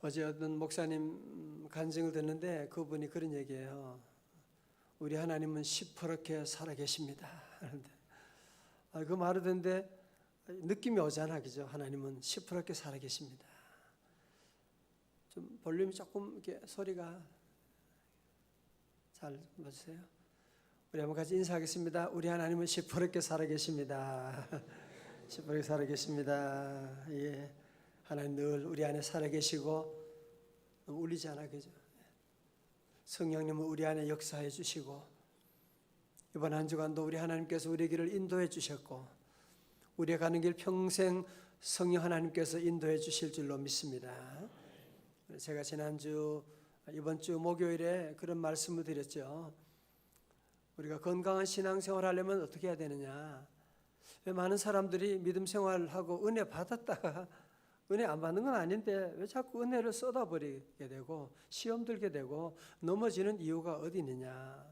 어제 어떤 목사님 간증을 듣는데 그분이 그런 얘기예요. 우리 하나님은 시퍼렇게 살아계십니다. 그 말을 듣는데 느낌이 오잖아, 그죠? 하나님은 시퍼렇게 살아계십니다. 좀 볼륨이 조금 이렇게 소리가 잘 맞으세요? 우리 한번 같이 인사하겠습니다. 우리 하나님은 시퍼렇게 살아계십니다. 시퍼렇게 살아계십니다. 예, 하나님 늘 우리 안에 살아계시고 울리지 않아, 그죠? 성령님은 우리 안에 역사해 주시고 이번 한 주간도 우리 하나님께서 우리의 길을 인도해 주셨고 우리가 가는 길 평생 성령 하나님께서 인도해 주실 줄로 믿습니다. 제가 지난주 이번 주 목요일에 그런 말씀을 드렸죠. 우리가 건강한 신앙생활을 하려면 어떻게 해야 되느냐. 왜 많은 사람들이 믿음 생활하고 은혜 받았다가 은혜 안 받는 건 아닌데 왜 자꾸 은혜를 쏟아버리게 되고 시험 들게 되고 넘어지는 이유가 어디 있느냐.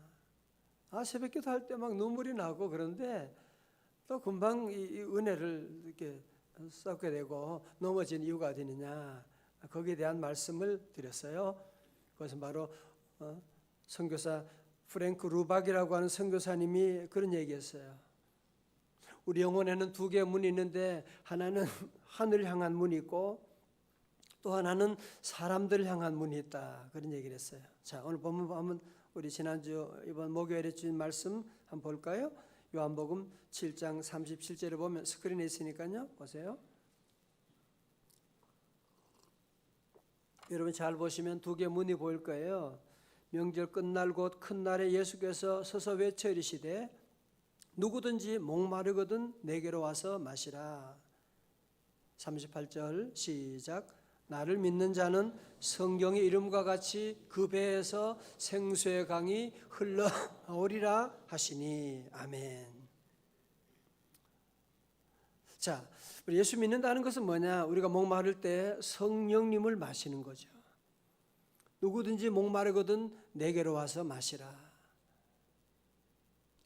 새벽기도 할 때 막 눈물이 나고 그런데 또 금방 이 은혜를 이렇게 쏟게 되고 넘어지는 이유가 어디 있느냐. 거기에 대한 말씀을 드렸어요. 그것은 바로 선교사 프랭크 루박이라고 하는 선교사님이 그런 얘기했어요. 우리 영혼에는 두 개의 문이 있는데 하나는 하늘 향한 문이 있고 또 하나는 사람들을 향한 문이 있다. 그런 얘기를 했어요. 자, 오늘 본문 한번 우리 지난주 이번 목요일에 주신 말씀 한번 볼까요? 요한복음 7장 37절을 보면 스크린에 있으니까요. 보세요. 여러분 잘 보시면 두 개의 문이 보일 거예요. 명절 끝날 곧 큰 날에 예수께서 서서 외쳐 이르시되 누구든지 목마르거든 내게로 와서 마시라. 38절 시작. 나를 믿는 자는 성경의 이름과 같이 그 배에서 생수의 강이 흘러나오리라 하시니 아멘. 자, 우리 예수 믿는다는 것은 뭐냐? 우리가 목마를 때 성령님을 마시는 거죠. 누구든지 목마르거든 내게로 와서 마시라.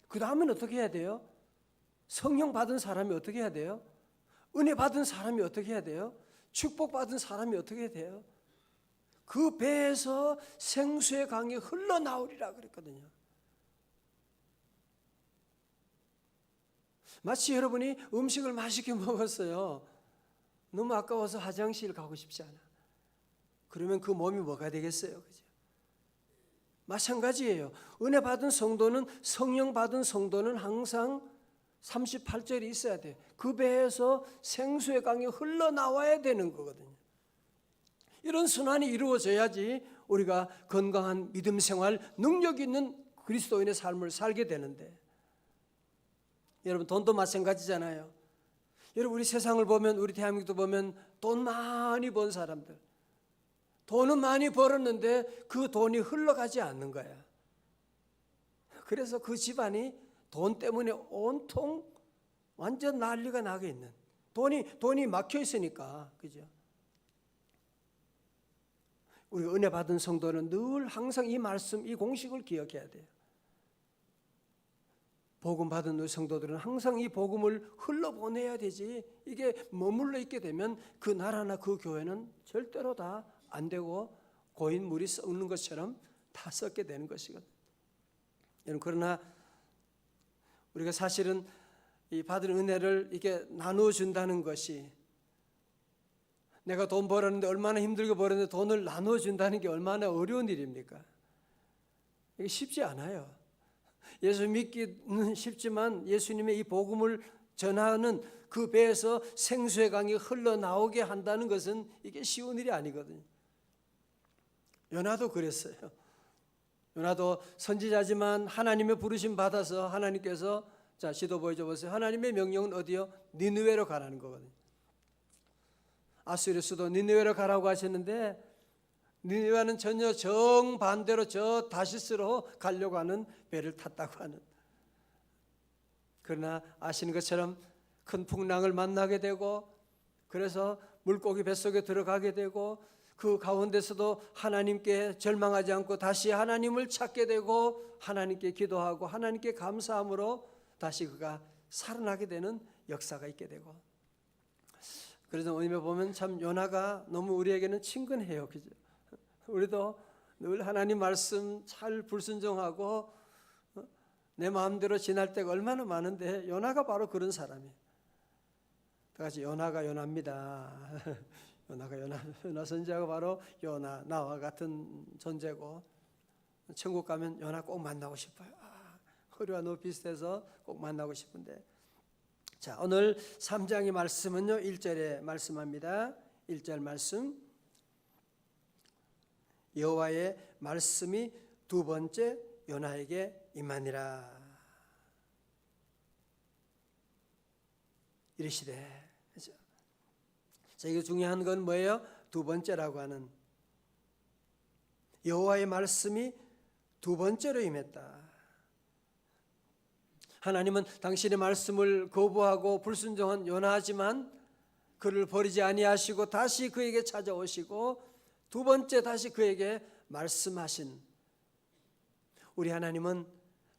그 다음은 어떻게 해야 돼요? 성령 받은 사람이 어떻게 해야 돼요? 은혜 받은 사람이 어떻게 해야 돼요? 축복 받은 사람이 어떻게 해야 돼요? 그 배에서 생수의 강이 흘러나오리라 그랬거든요. 마치 여러분이 음식을 맛있게 먹었어요. 너무 아까워서 화장실 가고 싶지 않아. 그러면 그 몸이 뭐가 되겠어요? 그죠? 마찬가지예요. 은혜 받은 성도는, 성령 받은 성도는 항상 38절이 있어야 돼요. 그 배에서 생수의 강이 흘러나와야 되는 거거든요. 이런 순환이 이루어져야지 우리가 건강한 믿음 생활, 능력 있는 그리스도인의 삶을 살게 되는데, 여러분 돈도 마찬가지잖아요. 여러분 우리 세상을 보면, 우리 대한민국도 보면 돈 많이 번 사람들, 돈은 많이 벌었는데 그 돈이 흘러가지 않는 거야. 그래서 그 집안이 돈 때문에 온통 완전 난리가 나게 있는, 돈이 막혀 있으니까, 그죠? 우리 은혜 받은 성도는 늘 항상 이 말씀, 이 공식을 기억해야 돼요. 복음 받은 우리 성도들은 항상 이 복음을 흘러보내야 되지, 이게 머물러 있게 되면 그 나라나 그 교회는 절대로 다 안 되고 고인물이 썩는 것처럼 다 썩게 되는 것이거든요. 여러분, 그러나 우리가 사실은 이 받은 은혜를 이렇게 나누어 준다는 것이, 내가 돈 벌었는데 얼마나 힘들게 벌었는데 돈을 나누어 준다는 게 얼마나 어려운 일입니까? 이게 쉽지 않아요. 예수 믿기는 쉽지만 예수님의 이 복음을 전하는 그 배에서 생수의 강이 흘러나오게 한다는 것은 이게 쉬운 일이 아니거든요. 요나도 그랬어요. 요나도 선지자지만 하나님의 부르심 받아서 하나님께서, 자, 시도 보여줘 보세요. 하나님의 명령은 어디요? 니느웨로 가라는 거거든요. 아수르 수도 니느웨로 가라고 하셨는데 니느웨는 전혀 정반대로 저 다시스로 가려고 하는 배를 탔다고 하는. 그러나 아시는 것처럼 큰 풍랑을 만나게 되고, 그래서 물고기 뱃속에 들어가게 되고, 그 가운데서도 하나님께 절망하지 않고 다시 하나님을 찾게 되고 하나님께 기도하고 하나님께 감사함으로 다시 그가 살아나게 되는 역사가 있게 되고, 그래서 오늘에 보면 참 요나가 너무 우리에게는 친근해요. 그죠? 우리도 늘 하나님 말씀 잘 불순종하고 내 마음대로 지날 때가 얼마나 많은데 요나가 바로 그런 사람이에요. 다 같이 요나가 요나입니다. 요나가 요나 선지자가 바로 요나 나와 같은 존재고 천국 가면 요나 꼭 만나고 싶어요. 우리와 너무 비슷해서 꼭 만나고 싶은데 자 오늘 3장의 말씀은요 1절에 말씀합니다. 1절 말씀 여호와의 말씀이 두 번째 요나에게 임하니라 이르시되 자, 이게 중요한 건 뭐예요? 두 번째라고 하는 여호와의 말씀이 두 번째로 임했다. 하나님은 당신의 말씀을 거부하고 불순종한 요나지만 그를 버리지 아니하시고 다시 그에게 찾아오시고 두 번째 다시 그에게 말씀하신 우리 하나님은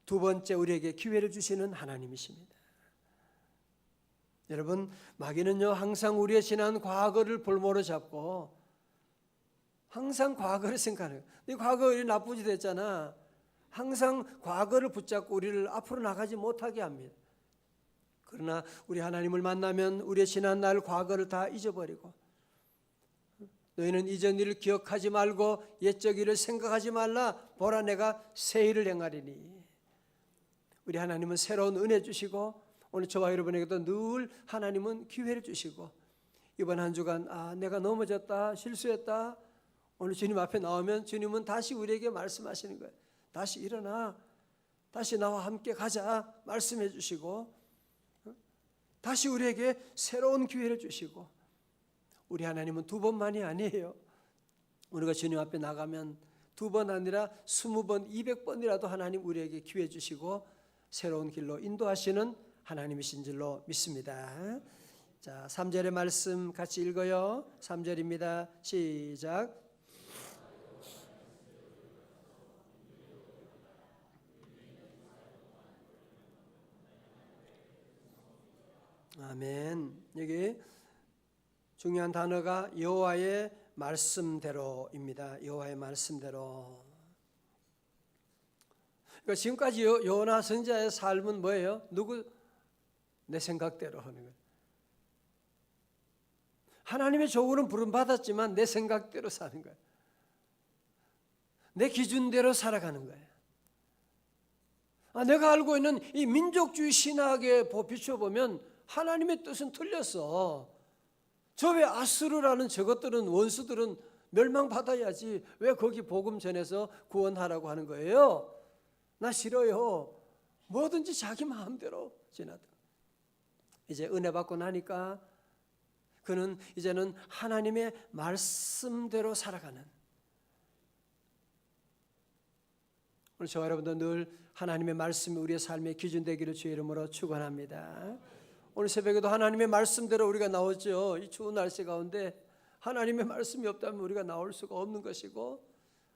두 번째 우리에게 기회를 주시는 하나님이십니다. 여러분 마귀는요 항상 우리의 지난 과거를 볼모로 잡고 항상 과거를 생각해요. 네 과거 일이 나쁘지 됐잖아. 항상 과거를 붙잡고 우리를 앞으로 나가지 못하게 합니다. 그러나 우리 하나님을 만나면 우리의 지난 날 과거를 다 잊어버리고 너희는 이전 일을 기억하지 말고 옛적 일을 생각하지 말라. 보라 내가 새 일을 행하리니. 우리 하나님은 새로운 은혜 주시고 오늘 저와 여러분에게도 늘 하나님은 기회를 주시고 이번 한 주간 내가 넘어졌다 실수했다 오늘 주님 앞에 나오면 주님은 다시 우리에게 말씀하시는 거예요. 다시 일어나 다시 나와 함께 가자 말씀해 주시고 다시 우리에게 새로운 기회를 주시고 우리 하나님은 두 번만이 아니에요. 우리가 주님 앞에 나가면 두 번 아니라 20번 200번이라도 하나님 우리에게 기회 주시고 새로운 길로 인도하시는 하나님이신 줄로 믿습니다. 자, 3절의 말씀 같이 읽어요. 3절입니다. 시작. 아멘. 여기 중요한 단어가 여호와의 말씀대로입니다. 여호와의 말씀대로. 그러니까 지금까지 요나 선지자의 삶은 뭐예요? 내 생각대로 하는 거예요. 하나님의 조언은 부름받았지만 내 생각대로 사는 거예요. 내 기준대로 살아가는 거예요. 내가 알고 있는 이 민족주의 신학에 비춰보면 하나님의 뜻은 틀렸어. 저 왜 아수르라는 저것들은 원수들은 멸망받아야지 왜 거기 복음 전해서 구원하라고 하는 거예요? 나 싫어요. 뭐든지 자기 마음대로 지나다. 이제 은혜 받고 나니까 그는 이제는 하나님의 말씀대로 살아가는 오늘 저와 여러분도 늘 하나님의 말씀이 우리의 삶의 기준 되기를 주의 이름으로 축원합니다. 오늘 새벽에도 하나님의 말씀대로 우리가 나오죠. 이 추운 날씨 가운데 하나님의 말씀이 없다면 우리가 나올 수가 없는 것이고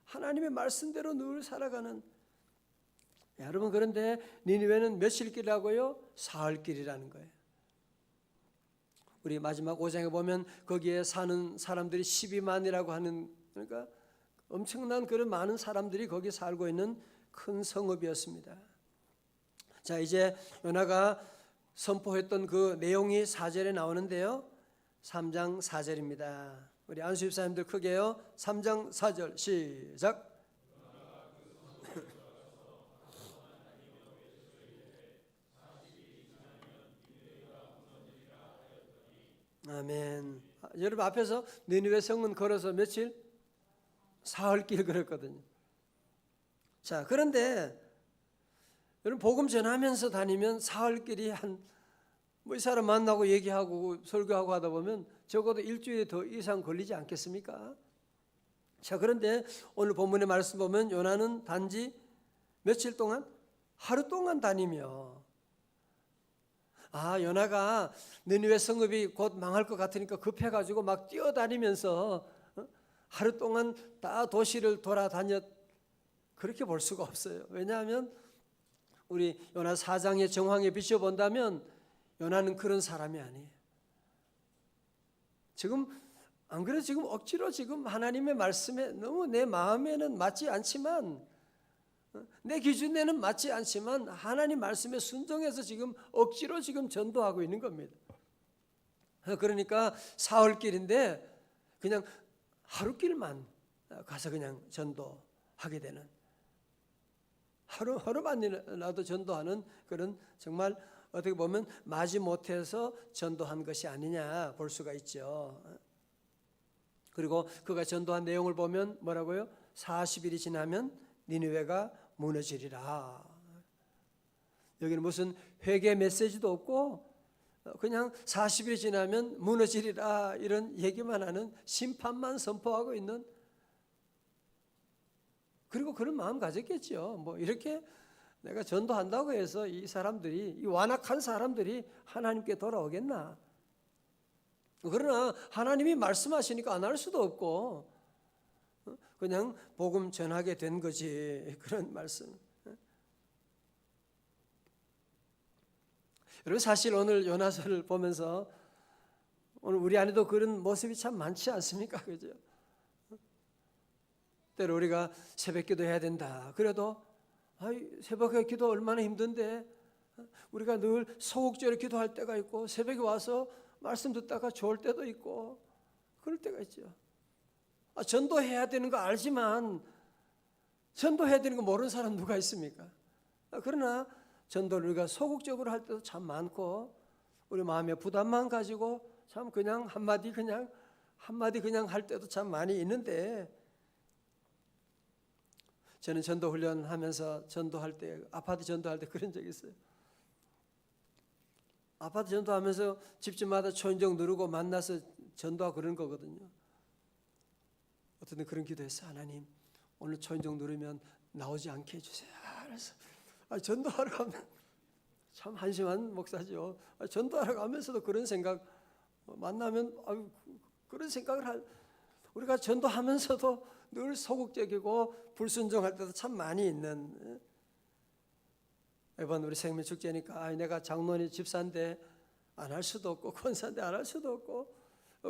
하나님의 말씀대로 늘 살아가는 여러분 그런데 니느웨는 며칠 길이라고요? 사흘 길이라는 거예요. 우리 마지막 5장에 보면 거기에 사는 사람들이 12만이라고 하는 그러니까 엄청난 그런 많은 사람들이 거기 살고 있는 큰 성읍이었습니다. 자 이제 요나가 선포했던 그 내용이 4절에 나오는데요. 3장 4절입니다. 우리 안수 집사님들 크게요. 3장 4절 시작. 아멘. 여러분 앞에서 니느웨 성은 걸어서 며칠? 사흘길 걸었거든요. 자 그런데 여러분 복음 전하면서 다니면 사흘길이 이 사람 만나고 얘기하고 설교하고 하다 보면 적어도 일주일이 더 이상 걸리지 않겠습니까? 자 그런데 오늘 본문의 말씀 보면 요나는 단지 며칠 동안? 하루 동안 다니며 요나가 니느웨 성읍이 곧 망할 것 같으니까 급해가지고 막 뛰어다니면서 하루 동안 다 도시를 돌아다녔 그렇게 볼 수가 없어요. 왜냐하면 우리 요나 4장의 정황에 비춰본다면 요나는 그런 사람이 아니에요. 지금 안 그래도 지금 억지로 지금 하나님의 말씀에 너무 내 마음에는 맞지 않지만, 내 기준에는 맞지 않지만 하나님 말씀에 순종해서 지금 억지로 지금 전도하고 있는 겁니다. 그러니까 사흘길인데 그냥 하루길만 가서 그냥 전도하게 되는, 하루만이라도 전도하는 그런, 정말 어떻게 보면 마지못해서 전도한 것이 아니냐 볼 수가 있죠. 그리고 그가 전도한 내용을 보면 뭐라고요? 40일이 지나면 니느웨가 무너지리라. 여기는 무슨 회개 메시지도 없고 그냥 40일이 지나면 무너지리라 이런 얘기만 하는, 심판만 선포하고 있는, 그리고 그런 마음 가졌겠죠. 뭐 이렇게 내가 전도한다고 해서 이 사람들이, 이 완악한 사람들이 하나님께 돌아오겠나? 그러나 하나님이 말씀하시니까 안 할 수도 없고 그냥 복음 전하게 된 거지. 그런 말씀. 여러분, 사실 오늘 요나서를 보면서 오늘 우리 안에도 그런 모습이 참 많지 않습니까? 그죠? 때로 우리가 새벽기도 해야 된다. 그래도 새벽에 기도 얼마나 힘든데, 우리가 늘 소극적으로 기도할 때가 있고 새벽에 와서 말씀 듣다가 좋을 때도 있고 그럴 때가 있죠. 전도해야 되는 거 알지만 전도해야 되는 거 모르는 사람 누가 있습니까? 그러나 전도를 우리가 소극적으로 할 때도 참 많고, 우리 마음에 부담만 가지고 참 그냥 한마디 그냥 할 때도 참 많이 있는데, 저는 전도 훈련하면서 전도할 때, 아파트 전도할 때 그런 적이 있어요. 아파트 전도하면서 집집마다 초인종 누르고 만나서 전도하고 그런 거거든요. 어떤 때 그런 기도했어요. 하나님, 오늘 초인종 누르면 나오지 않게 해주세요. 그래서 전도하러 가면, 참 한심한 목사죠. 전도하러 가면서도 그런 생각, 만나면 그런 생각을 우리가 전도하면서도 늘 소극적이고 불순종할 때도 참 많이 있는. 이번 우리 생명축제니까 내가 장로니 집사인데 안 할 수도 없고 권사인데 안 할 수도 없고,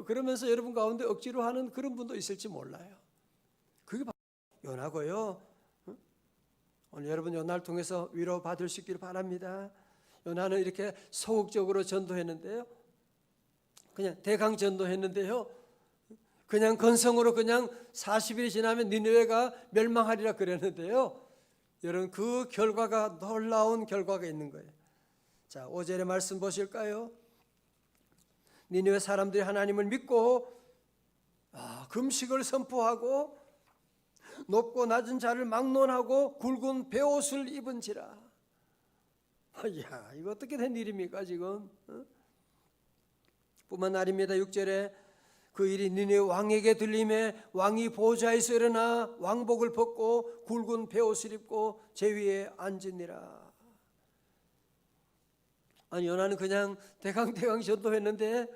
그러면서 여러분 가운데 억지로 하는 그런 분도 있을지 몰라요. 그게 바로 요나고요. 오늘 여러분 요나를 통해서 위로받을 수 있기를 바랍니다. 요나는 이렇게 소극적으로 전도했는데요, 그냥 대강 전도했는데요, 그냥 건성으로 그냥 40일이 지나면 니느웨가 멸망하리라 그랬는데요, 여러분 그 결과가, 놀라운 결과가 있는 거예요. 자, 5절의 말씀 보실까요? 니느웨 사람들이 하나님을 믿고 금식을 선포하고 높고 낮은 자를 막론하고 굵은 베옷을 입은지라. 야, 이거 어떻게 된 일입니까 지금? 뿐만 아닙니다. 6절에 그 일이 니느웨 왕에게 들림에 왕이 보좌에서 일어나 왕복을 벗고 굵은 베옷을 입고 제 위에 앉으니라. 아니, 요나는 그냥 대강 전도했는데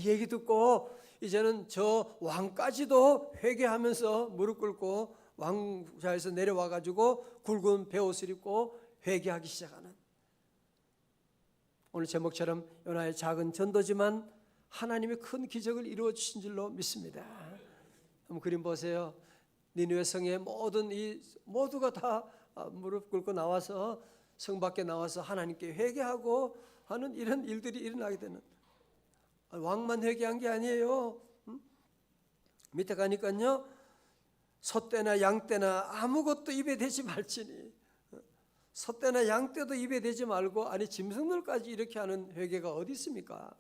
얘기 듣고 이제는 저 왕까지도 회개하면서 무릎 꿇고 왕좌에서 내려와 가지고 굵은 베옷을 입고 회개하기 시작하는, 오늘 제목처럼 요나의 작은 전도지만 하나님의 큰 기적을 이루어 주신 줄로 믿습니다. 한번 그림 보세요. 니느웨 성의 모두가 다 무릎 꿇고 나와서, 성 밖에 나와서 하나님께 회개하고 하는 이런 일들이 일어나게 되는, 왕만 회개한 게 아니에요. 밑에 가니까요, 소떼나 양떼나 아무것도 입에 대지 말지니, 소떼나 양떼도 입에 대지 말고, 아니 짐승들까지 이렇게 하는 회개가 어디 있습니까?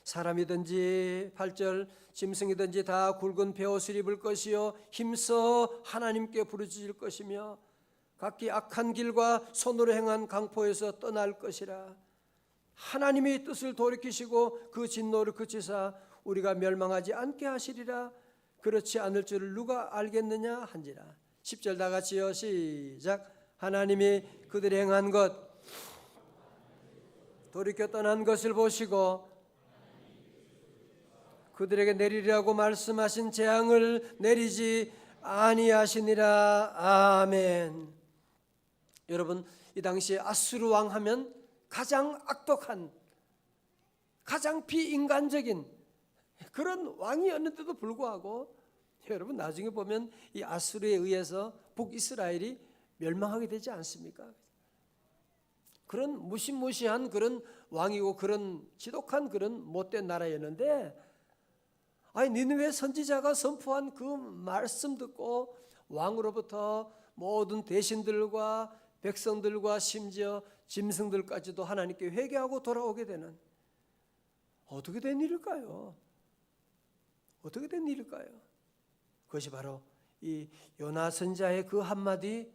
사람이든지 8절 짐승이든지 다 굵은 베옷을 입을 것이요 힘써 하나님께 부르짖을 것이며 각기 악한 길과 손으로 행한 강포에서 떠날 것이라. 하나님이 뜻을 돌이키시고 그 진노를 그치사 우리가 멸망하지 않게 하시리라. 그렇지 않을 줄을 누가 알겠느냐 한지라. 10절 다 같이요, 시작. 하나님이 그들이 행한 것, 돌이켜 떠난 것을 보시고 그들에게 내리라고 말씀하신 재앙을 내리지 아니하시니라. 아멘. 여러분, 이 당시에 아수르 왕 하면 가장 악독한, 가장 비인간적인 그런 왕이었는데도 불구하고 여러분 나중에 보면 이 아수르에 의해서 북이스라엘이 멸망하게 되지 않습니까? 그런 무시무시한 그런 왕이고 그런 지독한 그런 못된 나라였는데, 아니 니느웨 선지자가 선포한 그 말씀 듣고 왕으로부터 모든 대신들과 백성들과 심지어 짐승들까지도 하나님께 회개하고 돌아오게 되는, 어떻게 된 일일까요? 어떻게 된 일일까요? 그것이 바로 이 요나 선지자의 그 한마디,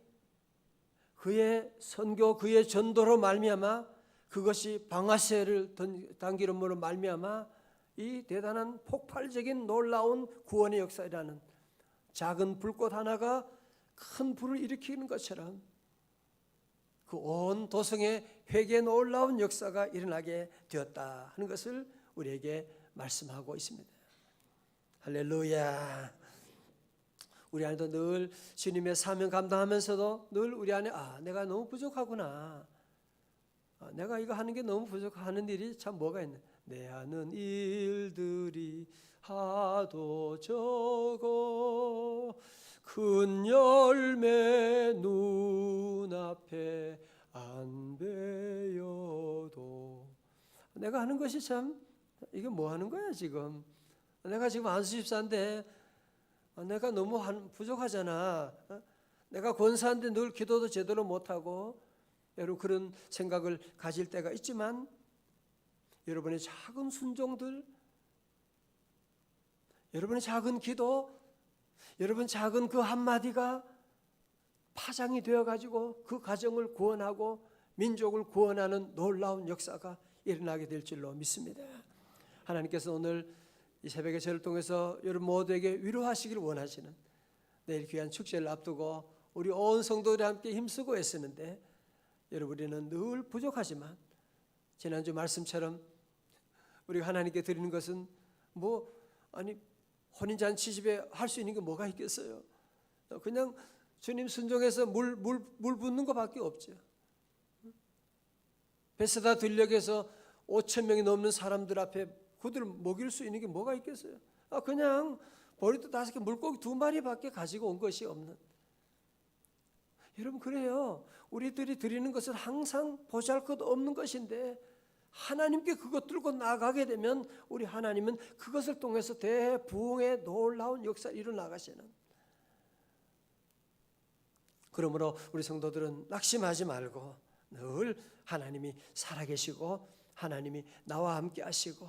그의 선교, 그의 전도로 말미암아, 그것이 방아쇠를 당기름으로 말미암아 이 대단한 폭발적인 놀라운 구원의 역사라는, 작은 불꽃 하나가 큰 불을 일으키는 것처럼 그 온 도성의 회개의 놀라운 역사가 일어나게 되었다 하는 것을 우리에게 말씀하고 있습니다. 할렐루야. 우리 안에도 늘 주님의 사명 감당하면서도 늘 우리 안에 내가 너무 부족하구나, 내가 이거 하는 게 너무 부족하는 일이 참 뭐가 있네, 내 하는 일들이 하도 적어 큰 열매 눈앞에 안 배여도, 내가 하는 것이 참 이게 뭐 하는 거야 지금, 내가 지금 안수집사인데 내가 너무 부족하잖아, 내가 권사인데 늘 기도도 제대로 못하고, 여러분 그런 생각을 가질 때가 있지만 여러분의 작은 순종들, 여러분의 작은 기도, 여러분 작은 그 한마디가 파장이 되어가지고 그 가정을 구원하고 민족을 구원하는 놀라운 역사가 일어나게 될 줄로 믿습니다. 하나님께서 오늘 이 새벽에 저를 통해서 여러분 모두에게 위로하시기를 원하시는, 내일 귀한 축제를 앞두고 우리 온 성도들이 함께 힘쓰고 애쓰는데, 여러분 우리는 늘 부족하지만 지난주 말씀처럼 우리가 하나님께 드리는 것은 혼인잔치 집에 할 수 있는 게 뭐가 있겠어요? 그냥 주님 순종해서 물 붓는 것밖에 없죠. 베세다 들녘에서 5천 명이 넘는 사람들 앞에 그들을 먹일 수 있는 게 뭐가 있겠어요? 그냥 보리떡 5개, 물고기 2마리밖에 가지고 온 것이 없는. 여러분 그래요. 우리들이 드리는 것은 항상 보잘것없는 것인데 하나님께 그것 들고 나가게 되면 우리 하나님은 그것을 통해서 대부흥의 놀라운 역사를 일어나가시는. 그러므로 우리 성도들은 낙심하지 말고 늘 하나님이 살아계시고 하나님이 나와 함께 하시고,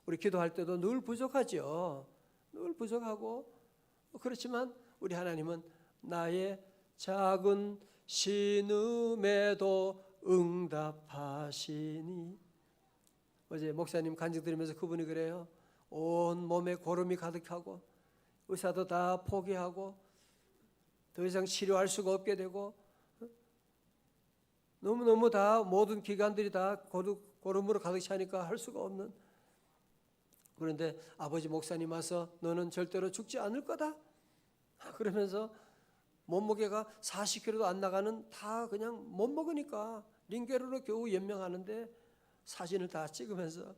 우리 기도할 때도 늘 부족하죠. 늘 부족하고, 그렇지만 우리 하나님은 나의 작은 신음에도 응답하시니. 어제 목사님 간증 들으면서 그분이 그래요. 온 몸에 고름이 가득하고 의사도 다 포기하고 더 이상 치료할 수가 없게 되고 너무너무 다 모든 기관들이 다 고름으로 가득 차니까 할 수가 없는. 그런데 아버지 목사님 와서 너는 절대로 죽지 않을 거다 그러면서 몸무게가 40kg도 안 나가는, 다 그냥 못 먹으니까 링게르로 겨우 연명하는데 사진을 다 찍으면서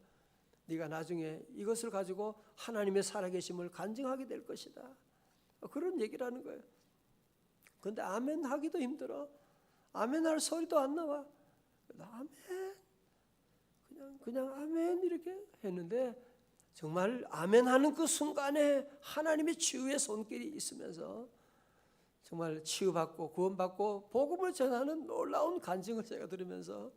네가 나중에 이것을 가지고 하나님의 살아계심을 간증하게 될 것이다, 그런 얘기를 하는 거예요. 그런데 아멘 하기도 힘들어. 아멘 할 소리도 안 나와. 아멘, 그냥 아멘 이렇게 했는데, 정말 아멘 하는 그 순간에 하나님의 치유의 손길이 있으면서 정말 치유받고 구원받고 복음을 전하는 놀라운 간증을 제가 들으면서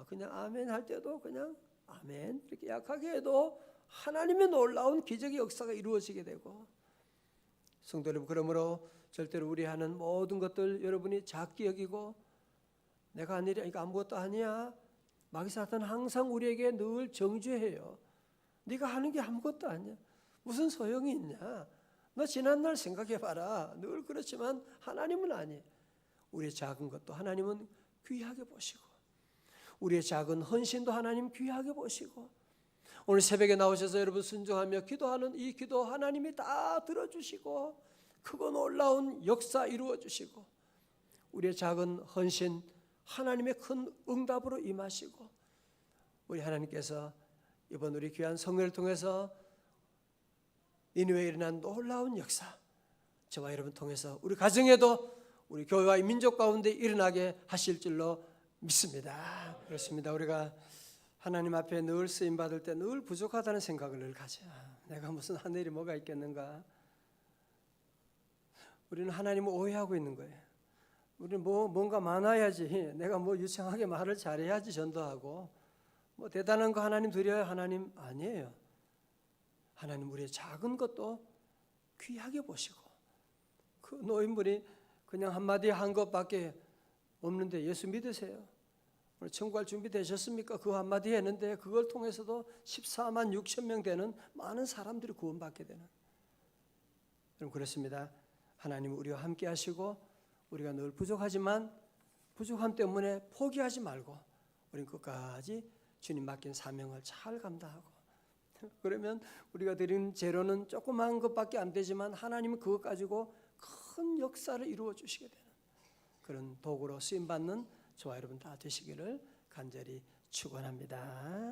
그냥 아멘 할 때도 그냥 아멘 이렇게 약하게 해도 하나님의 놀라운 기적의 역사가 이루어지게 되고, 성도 여러분, 그러므로 절대로 우리 하는 모든 것들 여러분이 작게 여기고 내가 한 일이 이거 아무것도 아니야, 마귀 사탄은 항상 우리에게 늘 정죄해요. 네가 하는 게 아무것도 아니야, 무슨 소용이 있냐, 너 지난날 생각해봐라. 늘 그렇지만 하나님은 아니에요. 우리의 작은 것도 하나님은 귀하게 보시고, 우리의 작은 헌신도 하나님 귀하게 보시고, 오늘 새벽에 나오셔서 여러분 순종하며 기도하는 이 기도 하나님이 다 들어주시고 크고 놀라운 역사 이루어주시고, 우리의 작은 헌신 하나님의 큰 응답으로 임하시고, 우리 하나님께서 이번 우리 귀한 성회를 통해서 니느웨에 일어난 놀라운 역사, 저와 여러분 통해서 우리 가정에도 우리 교회와 이 민족 가운데 일어나게 하실 줄로 믿습니다. 그렇습니다. 우리가 하나님 앞에 늘 쓰임 받을 때 늘 부족하다는 생각을 늘 가져. 내가 무슨 하늘이 뭐가 있겠는가? 우리는 하나님을 오해하고 있는 거예요. 우리는 뭔가 많아야지, 내가 유창하게 말을 잘해야지 전도하고, 대단한 거 하나님 드려야 하나님 아니에요. 하나님 우리의 작은 것도 귀하게 보시고, 그 노인분이 그냥 한마디 한 것밖에 없는데 예수 믿으세요? 오늘 천국 갈 준비 되셨습니까? 그 한마디 했는데 그걸 통해서도 14만 6천 명 되는 많은 사람들이 구원받게 되는. 여러분 그렇습니다. 하나님 우리와 함께 하시고, 우리가 늘 부족하지만 부족함 때문에 포기하지 말고 우린 끝까지 주님 맡긴 사명을 잘 감당하고, 그러면 우리가 드린 재료는 조그마한 것밖에 안 되지만 하나님은 그것 가지고 큰 역사를 이루어 주시게 되는 그런 도구로 쓰임받는 저와 여러분 다 되시기를 간절히 축원합니다.